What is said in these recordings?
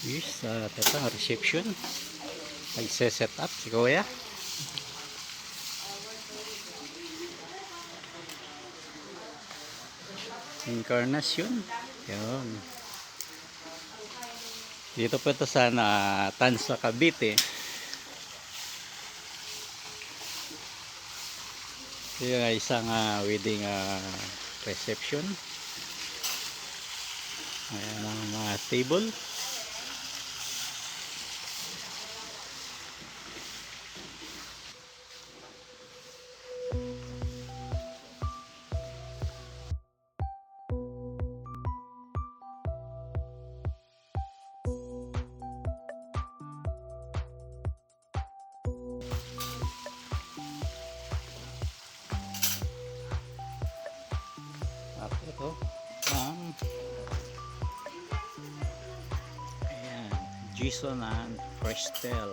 Yes, ito ang reception. Nagse-set up si Kuya. Encarnacion. Yun. Dito po ito sa Tansa, Cavite. Ito yung isang wedding reception. Ayan ang mga table. Tapos ito ang ayan, Jason and Prestel.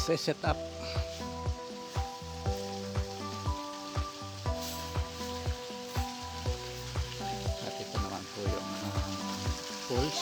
Set up. At ito naman po yung pools.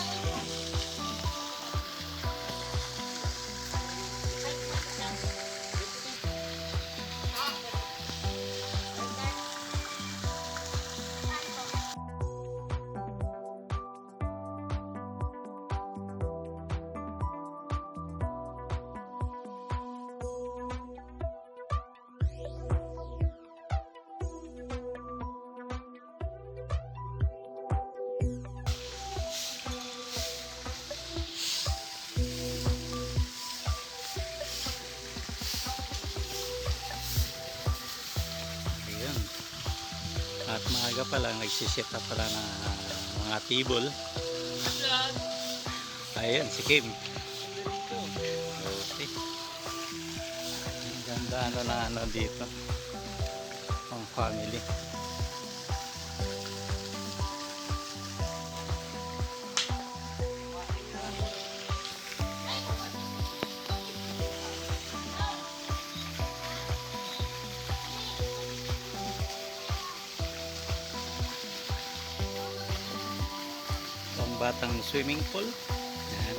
At maaga pa lang nagsiset up pala ng mga table. Ayun si Kim. Okay. Ang ganda na dito. Ang family. Batang swimming pool. Ayan.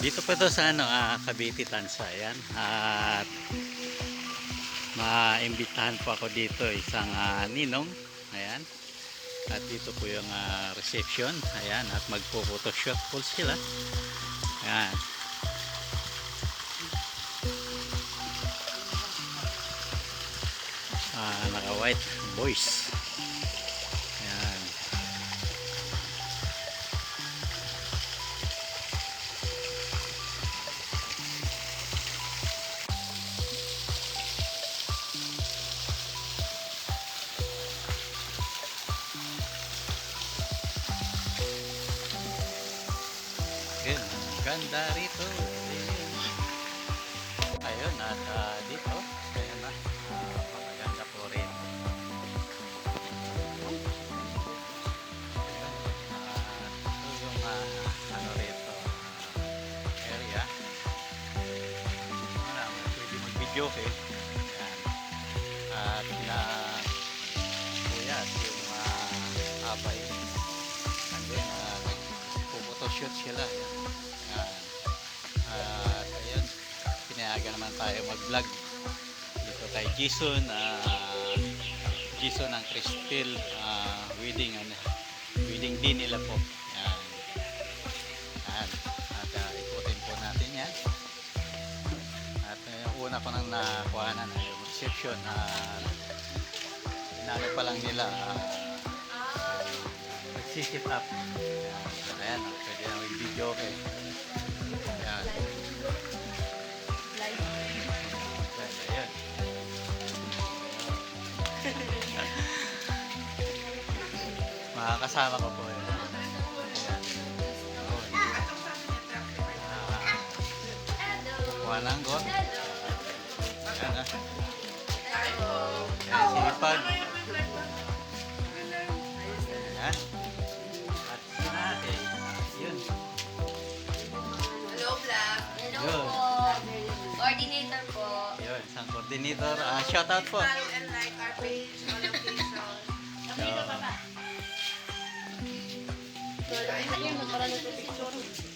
Dito pa to sa Cavite, Tansa. Ayan. At maimbitahan po ako dito isang ninong. Ayan. At dito po yung reception. Ayan, at magpo-photoshoot po sila. Ayan. Naka white boys. Ayan. Ayan, ganda rito. Ayun, at dito, ayan na, maganda po rin. Ayan, ito yung rito, area. Pwede mag-video eh. Ayan. At kuya, yung abay. And then, photoshoot sila. At ayun, pinayagan naman tayo mag-vlog dito kay Jason ang Cristel wedding din nila po. Yan. At ikutin po natin yan. At yung una ko nang nakuhanan ay yung reception. Inano pa lang nila nagsisit up. Ayan, pwede na may video okay. Ayan. Ayan. Makakasama ko po yun. Ayan. Kuha ng got. Ayan. Ayan, sige masipag. Yan. At natin. Yun. Hello, vlog. Hello Yun. po. Coordinator po. Yun, isang coordinator. Shoutout po. Follow and like our page on location. So, Ayun, para nagpipicture.